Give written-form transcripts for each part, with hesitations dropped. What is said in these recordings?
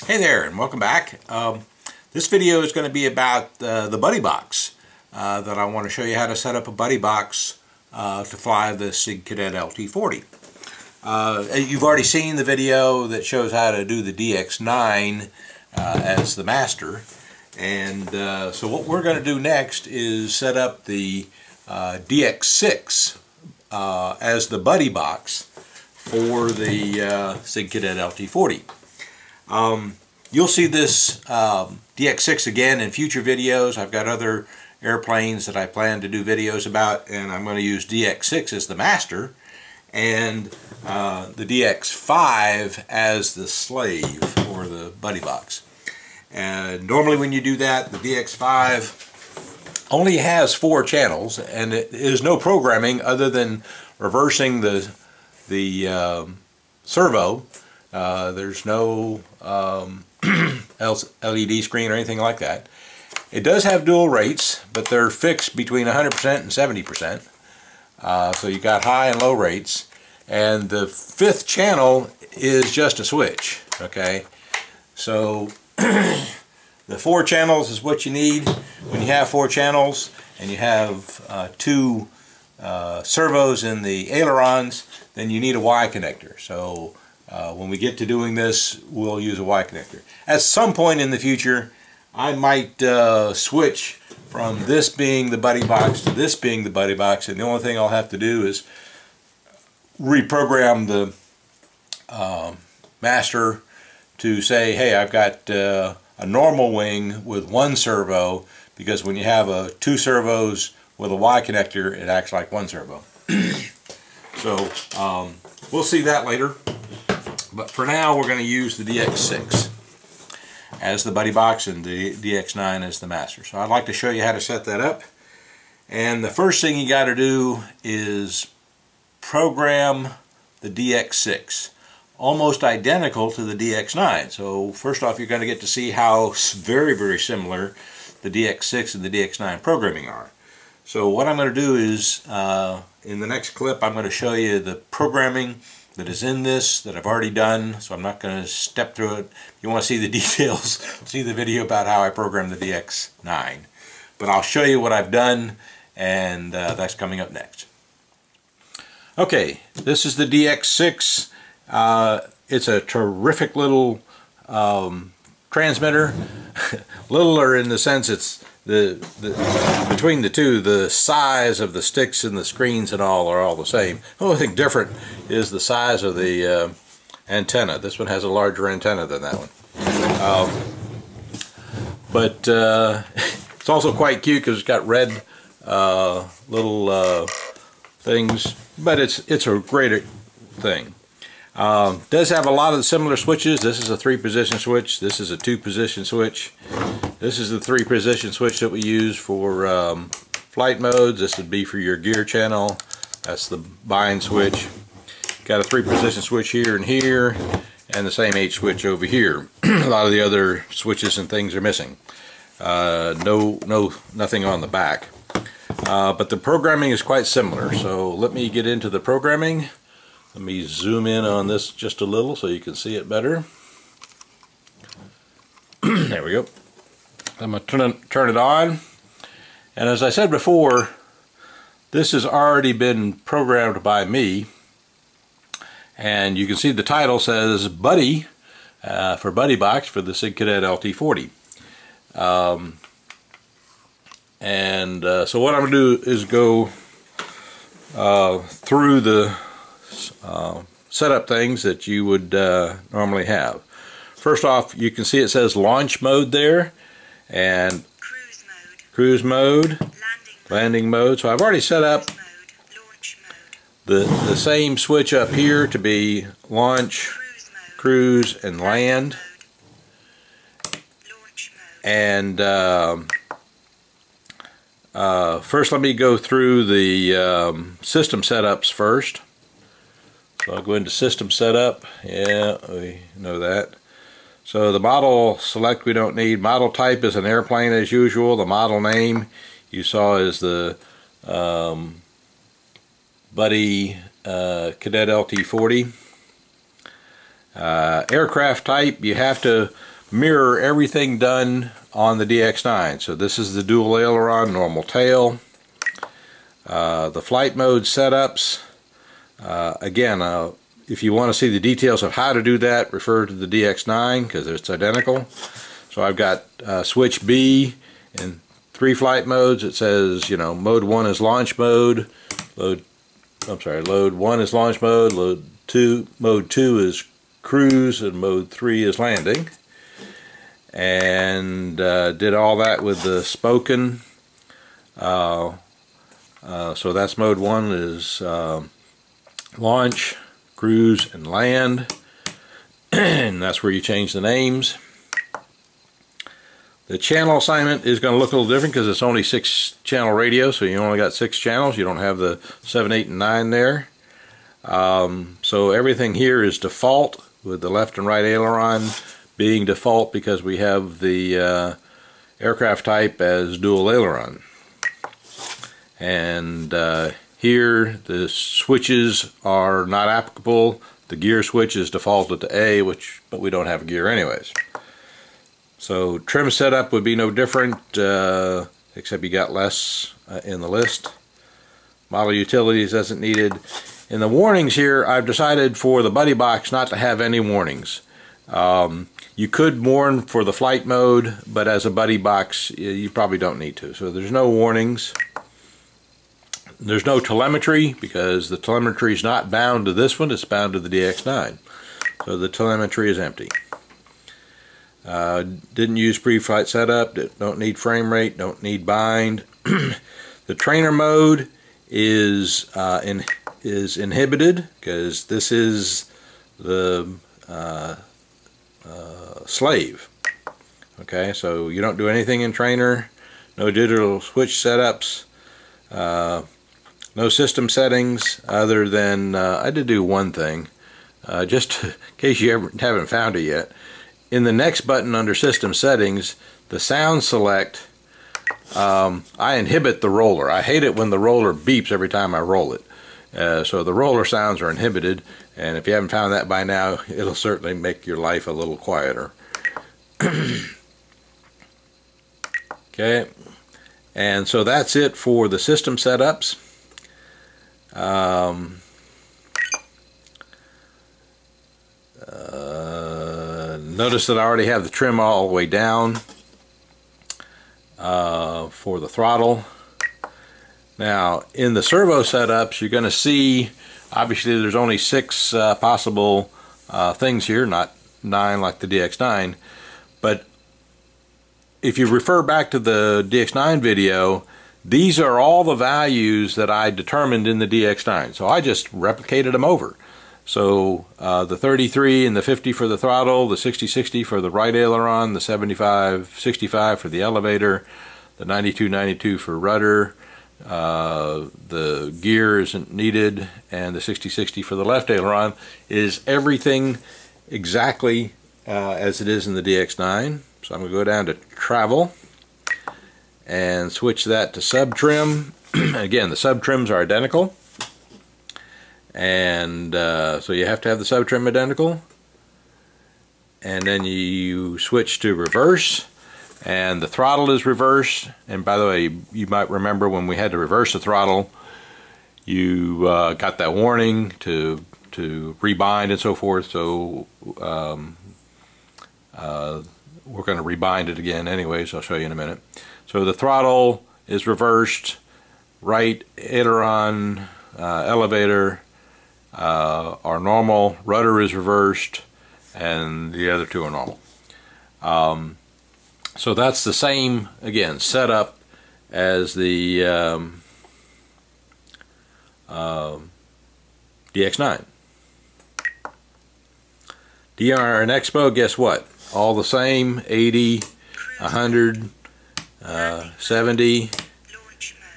Hey there, and welcome back. This video is going to be about the buddy box that I want to show you how to set up a buddy box to fly the SIG Kadet LT-40. You've already seen the video that shows how to do the DX9 as the master, and so what we're going to do next is set up the DX6 as the buddy box for the SIG Kadet LT-40. You'll see this DX6 again in future videos. I've got other airplanes that I plan to do videos about, and I'm going to use DX6 as the master and the DX5 as the slave or the buddy box. And normally when you do that, the DX5 only has 4 channels, and it is no programming other than reversing the servo. There's no LED screen or anything like that. It does have dual rates, but they're fixed between 100% and 70%. So you got high and low rates. And the 5th channel is just a switch. Okay, so the 4 channels is what you need. When you have 4 channels and you have 2 servos in the ailerons, then you need a Y connector. So when we get to doing this, we'll use a Y connector. At some point in the future, I might switch from this being the buddy box to this being the buddy box, and the only thing I'll have to do is reprogram the master to say, hey, I've got a normal wing with 1 servo, because when you have 2 servos with a Y connector, it acts like 1 servo. So we'll see that later. But for now, we're going to use the DX6 as the buddy box and the DX9 as the master. So I'd like to show you how to set that up. And the first thing you got to do is program the DX6, almost identical to the DX9. So first off, you're going to get to see how very, very similar the DX6 and the DX9 programming are. So what I'm going to do is, in the next clip, I'm going to show you the programming that is in this that I've already done, so I'm not going to step through it. If you want to see the details, see the video about how I programmed the DX9. But I'll show you what I've done, and that's coming up next. Okay, this is the DX6. It's a terrific little transmitter. Littler in the sense it's between the two, the size of the sticks and the screens and all are all the same. The only thing different is the size of the antenna. This one has a larger antenna than that one. But it's also quite cute because it's got red little things, but it's a great thing. Does have a lot of the similar switches. This is a 3-position switch. This is a 2-position switch. This is the 3-position switch that we use for flight modes. This would be for your gear channel. That's the bind switch. Got a 3-position switch here and here, and the same H switch over here. A lot of the other switches and things are missing. Nothing on the back. But the programming is quite similar. So let me get into the programming. Let me zoom in on this just a little so you can see it better. There we go. I'm going to turn it on. And as I said before, this has already been programmed by me. And you can see the title says Buddy, for Buddy Box for the SIG Kadet LT-40. So what I'm going to do is go through the setup things that you would normally have. First off, you can see it says launch mode there, and cruise mode, landing mode. So I've already set up the same switch up here to be launch, cruise, and land. And first let me go through the system setups first. So I'll go into system setup. Yeah, we know that. So the model select we don't need. Model type is an airplane as usual. The model name you saw is the Buddy Kadet LT-40. Aircraft type, you have to mirror everything done on the DX9. So this is the dual aileron, normal tail, the flight mode setups. Again, if you want to see the details of how to do that, refer to the DX9 because it's identical. So I've got switch B in 3 flight modes. It says, you know, mode 1 is launch mode, load 1 is launch mode, mode 2 is cruise, and mode 3 is landing. And did all that with the spoken. So that's mode 1 is launch, cruise, and land. And that's where you change the names. The channel assignment is going to look a little different because it's only 6-channel radio, so you only got 6 channels. You don't have the 7, 8, and 9 there. So everything here is default, with the left and right aileron being default because we have the aircraft type as dual aileron. And here the switches are not applicable. The gear switch is defaulted to A, but we don't have a gear anyways. So trim setup would be no different, except you got less in the list. Model utilities isn't needed. In the warnings here, I've decided for the buddy box not to have any warnings. You could warn for the flight mode, but as a buddy box, you probably don't need to. So there's no warnings. There's no telemetry because the telemetry is not bound to this one, it's bound to the DX9. So the telemetry is empty. Didn't use pre-flight setup, don't need frame rate, don't need bind. The trainer mode is inhibited because this is the slave. Okay, so you don't do anything in trainer, no digital switch setups, no system settings other than I did do one thing, just in case you haven't found it yet. In the next button under System Settings, the Sound Select, I inhibit the roller. I hate it when the roller beeps every time I roll it. So the roller sounds are inhibited, and if you haven't found that by now, it'll certainly make your life a little quieter. Okay, and so that's it for the system setups. Notice that I already have the trim all the way down for the throttle. Now in the servo setups, you're going to see, obviously there's only 6 possible things here, not 9 like the DX9, but if you refer back to the DX9 video, these are all the values that I determined in the DX9, so I just replicated them over. So the 33 and the 50 for the throttle, the 60-60 for the right aileron, the 75-65 for the elevator, the 92-92 for rudder, the gear isn't needed, and the 60-60 for the left aileron is everything exactly as it is in the DX9. So I'm going to go down to travel and switch that to sub trim. Again, the sub trims are identical. And so you have to have the sub trim identical, and then you switch to reverse, and the throttle is reversed. And by the way, you might remember when we had to reverse the throttle, you got that warning to rebind and so forth. So we're going to rebind it again anyway, so I'll show you in a minute. So the throttle is reversed, right aileron, elevator are normal, rudder is reversed, and the other 2 are normal. So that's the same, again, setup as the DX9. DR and Expo, guess what? All the same, 80, 100, 70.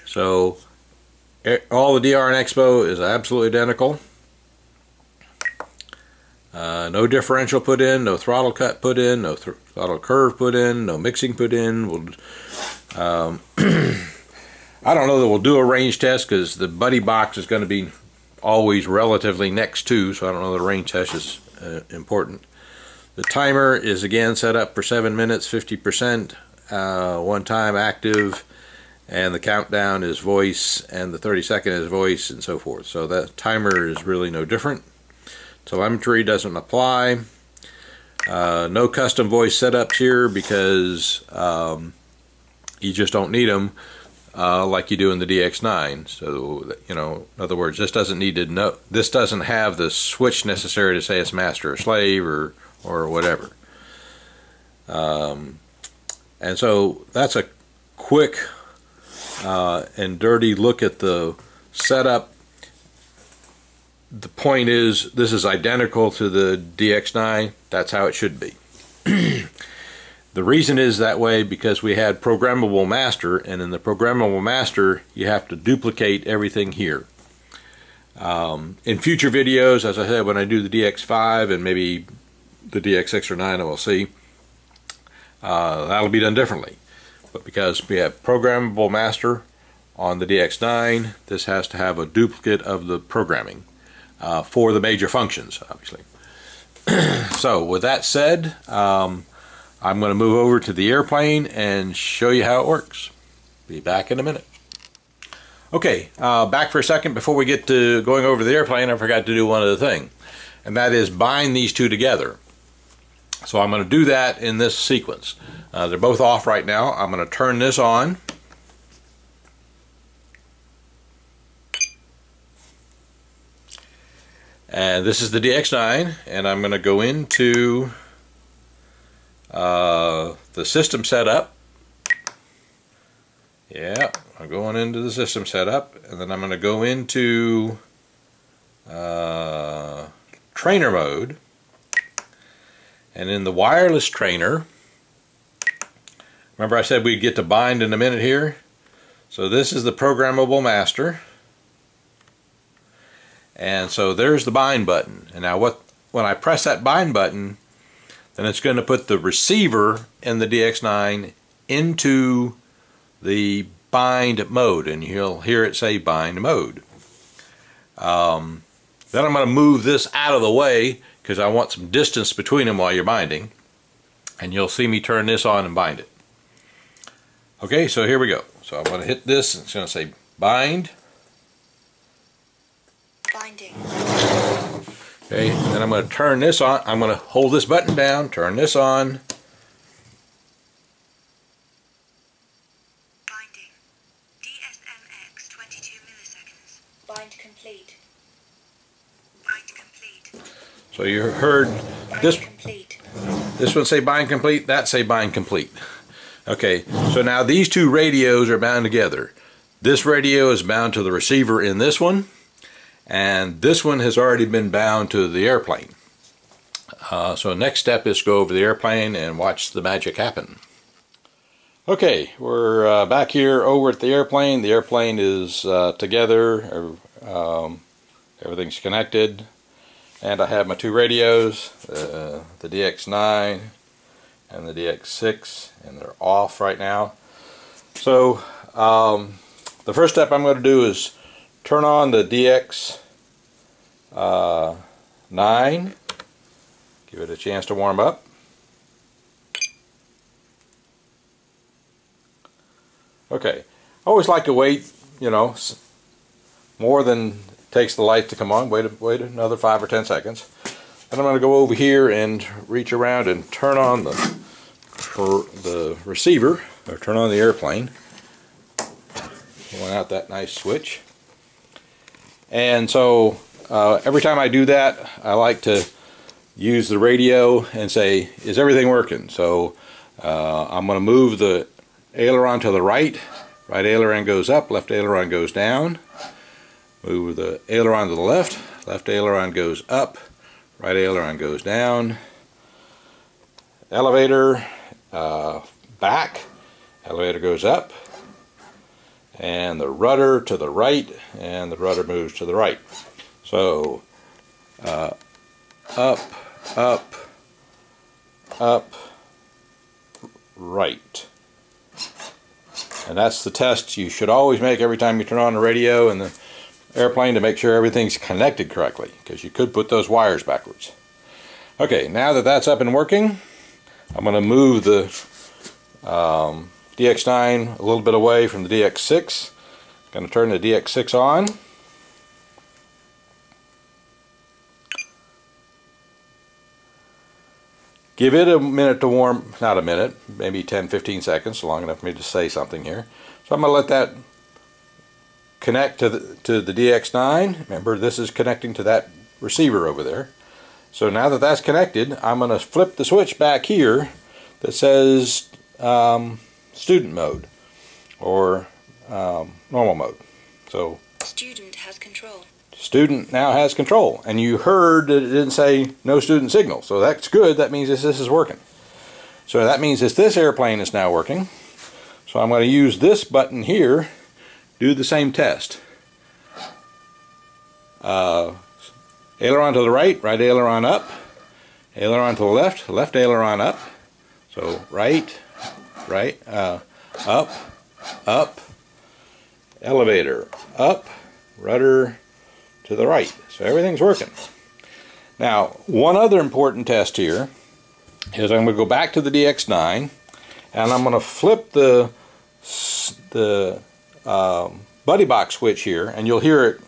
So all the DR and Expo is absolutely identical. No differential put in, no throttle cut put in, no throttle curve put in, no mixing put in. I don't know that we'll do a range test because the buddy box is going to be always relatively next to, so I don't know that a range test is important. The timer is again set up for 7 minutes, 50%, one time active, and the countdown is voice, and the 30-second is voice, and so forth. So that timer is really no different. Telemetry doesn't apply. No custom voice setups here because you just don't need them like you do in the DX9. So, you know, in other words, this doesn't need to know. This doesn't have the switch necessary to say it's master or slave or whatever. And so that's a quick and dirty look at the setup. The point is, this is identical to the DX9. That's how it should be. The reason is that way because we had programmable master, and in the programmable master you have to duplicate everything here. In future videos, as I said, when I do the DX5 and maybe the DX6 or 9, we'll see, that'll be done differently. But because we have programmable master on the DX9, this has to have a duplicate of the programming for the major functions, obviously. So with that said, I'm going to move over to the airplane and show you how it works. Be back in a minute. Okay, back for a second. Before we get to going over the airplane, I forgot to do one other thing, and that is bind these two together. So I'm going to do that in this sequence. They're both off right now. I'm going to turn this on. And this is the DX9, and I'm going to go into the system setup. Yeah, I'm going into the system setup, and then I'm going to go into trainer mode. And in the wireless trainer, remember I said we'd get to bind in a minute here? So this is the programmable master. And so there's the bind button. And now when I press that bind button, then it's going to put the receiver in the DX9 into the bind mode, and you'll hear it say bind mode. Then I'm going to move this out of the way because I want some distance between them while you're binding, and you'll see me turn this on and bind it. Okay, so here we go. So I'm going to hit this, and it's going to say bind. Binding. Okay, then I'm going to turn this on. I'm going to hold this button down, turn this on. Binding. DSMX 22 milliseconds. Bind complete. Bind complete. So you heard this. Bind complete. This one say bind complete, that say bind complete. Okay, so now these two radios are bound together. This radio is bound to the receiver in this one, and this one has already been bound to the airplane. So next step is to go over the airplane and watch the magic happen. Okay, we're back here over at the airplane. The airplane is together. Everything's connected. And I have my two radios, the DX9 and the DX6, and they're off right now. So the first step I'm going to do is turn on the DX9, give it a chance to warm up. Okay, I always like to wait, you know, more than it takes the light to come on. Wait another 5 or 10 seconds. Then I'm going to go over here and reach around and turn on the receiver, or turn on the airplane. Pulling out that nice switch. And so every time I do that, I like to use the radio and say, is everything working? So I'm going to move the aileron to the right. Right aileron goes up, left aileron goes down. Move the aileron to the left. Left aileron goes up, right aileron goes down. Elevator back, elevator goes up. And the rudder to the right, and the rudder moves to the right. So up, up, up, right. And that's the test you should always make every time you turn on the radio and the airplane, to make sure everything's connected correctly, because you could put those wires backwards. Okay, now that that's up and working, I'm going to move the DX9 a little bit away from the DX6. Going to turn the DX6 on. Give it a minute to warm, not a minute, maybe 10-15 seconds, long enough for me to say something here. So I'm going to let that connect to the DX9. Remember, this is connecting to that receiver over there. So now that that's connected, I'm going to flip the switch back here that says student mode or normal mode. So student has control. Student now has control, and you heard that it didn't say no student signal, so that's good. That means this is working. So that means this airplane is now working. So I'm going to use this button here, do the same test. Aileron to the right, right aileron up. Aileron to the left, left aileron up. So right, up, up. Elevator up, rudder to the right. So everything's working. Now, one other important test here is I'm going to go back to the DX9 and I'm going to flip the buddy box switch here, and you'll hear it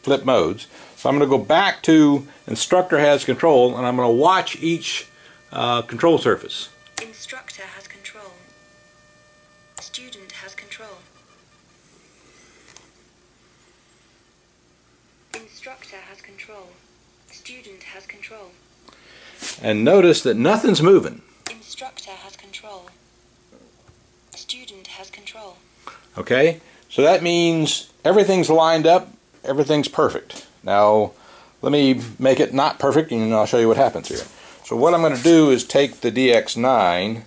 flip modes. So I'm going to go back to Instructor has control, and I'm going to watch each control surface. Instructor has control. Student has control. Instructor has control. Student has control. And notice that nothing's moving. Instructor has control. Student has control. Okay, so that means everything's lined up, everything's perfect. Now, let me make it not perfect, and I'll show you what happens here. So what I'm going to do is take the DX9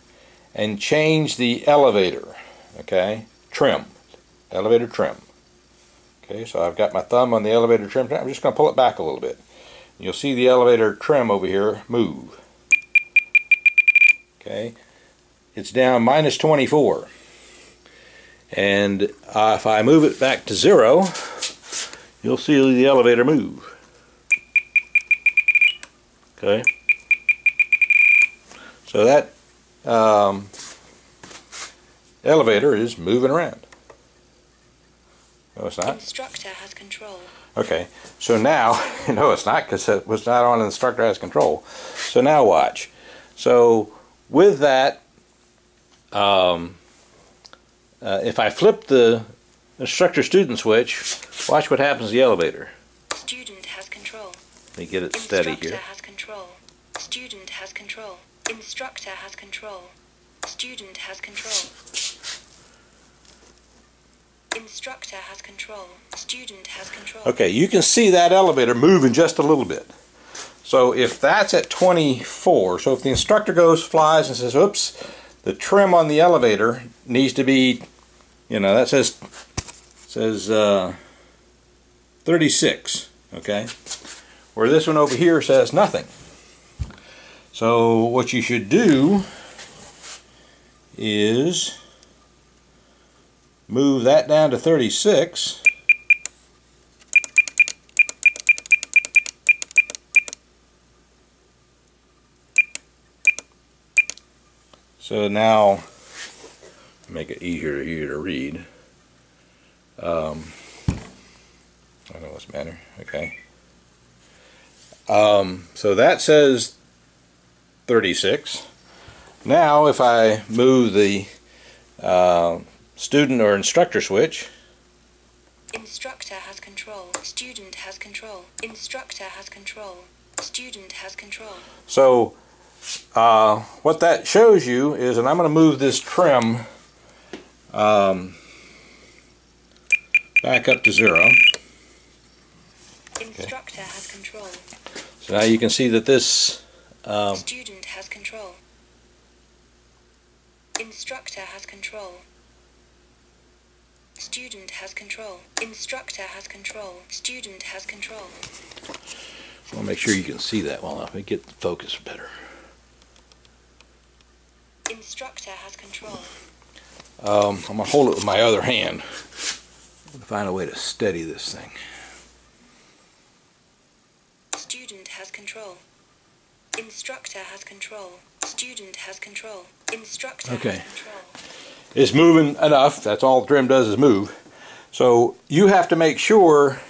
and change the elevator, okay, trim, elevator trim. Okay, so I've got my thumb on the elevator trim. I'm just going to pull it back a little bit. You'll see the elevator trim over here move. Okay, it's down -24. And if I move it back to 0, you'll see the elevator move. Okay, so that elevator is moving around. No, it's not. Instructor has control. Okay, so now, no it's not, because it was not on Instructor has control. So now watch. So with that, if I flip the Instructor student switch, watch what happens to the elevator. Student has control. Let me get it steady here. Instructor has control. Student has control. Instructor has control. Student has control. Instructor has control. Student has control. Okay, you can see that elevator moving just a little bit. So if that's at 24, so if the instructor flies and says, oops, the trim on the elevator needs to be, that says 36, okay? Where this one over here says nothing. So what you should do is move that down to 36. So now, make it easier to read. I don't know what's the matter. Okay. So that says 36. Now, if I move the student or instructor switch. Instructor has control. Student has control. Instructor has control. Student has control. So what that shows you is, and I'm going to move this trim back up to 0. Instructor has control. So now you can see that this student has control. Instructor has control. Student has control. Instructor has control. Student has control. I want to make sure you can see that well enough. Let me get the focus better. Instructor has control. I'm going to hold it with my other hand. I'm going to find a way to steady this thing. Student has control. Instructor has control. Student has control. Instructor Okay. has control. It's moving enough. That's all the trim does is move. So you have to make sure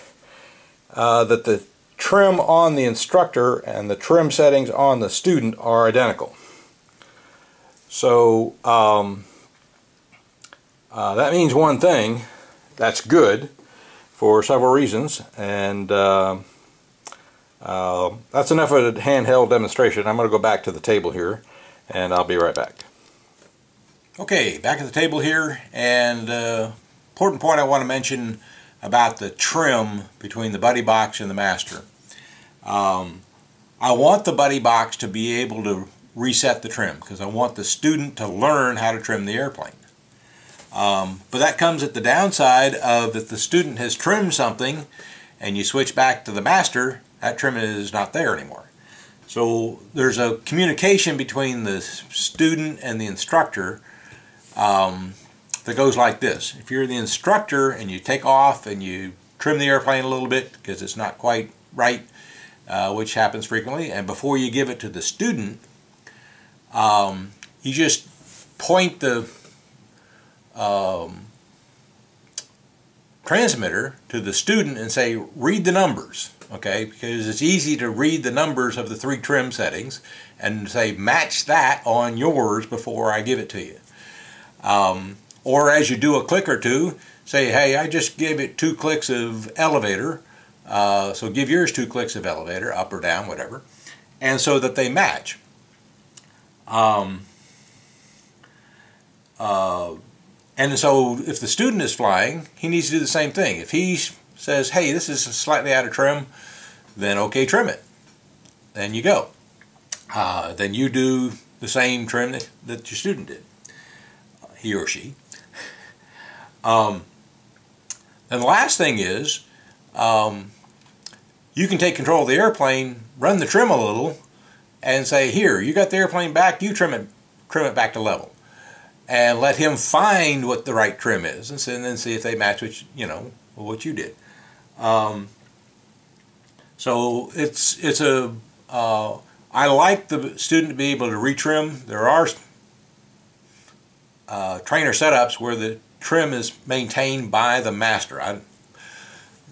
that the trim on the instructor and the trim settings on the student are identical. So that means one thing. That's good for several reasons, and that's enough of a handheld demonstration. I'm going to go back to the table here, and I'll be right back. Okay, back at the table here, and important point I want to mention about the trim between the buddy box and the master. I want the buddy box to be able to reset the trim because I want the student to learn how to trim the airplane. But that comes at the downside of if the student has trimmed something and you switch back to the master, that trim is not there anymore. So there's a communication between the student and the instructor that goes like this. If you're the instructor and you take off and you trim the airplane a little bit because it's not quite right, which happens frequently, and before you give it to the student, you just point the transmitter to the student and say, read the numbers, okay, because it's easy to read the numbers of the 3 trim settings and say match that on yours before I give it to you. Or as you do a click or two, say, hey, I just gave it 2 clicks of elevator, so give yours 2 clicks of elevator, up or down, whatever, and so that they match. And so if the student is flying, he needs to do the same thing. If he says, hey, this is slightly out of trim, then okay, trim it. Then you go. Then you do the same trim that your student did, he or she. And the last thing is, you can take control of the airplane, run the trim a little, and say, here, you got the airplane back, you trim it back to level. And let him find what the right trim is, and then see if they match what what you did. So it's a I like the student to be able to retrim. There are trainer setups where the trim is maintained by the master.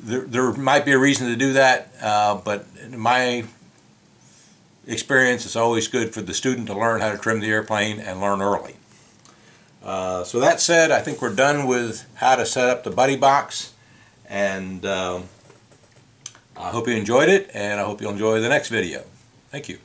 There might be a reason to do that, but in my experience, it's always good for the student to learn how to trim the airplane and learn early. So that said, I think we're done with how to set up the buddy box, and I hope you enjoyed it, and I hope you'll enjoy the next video. Thank you.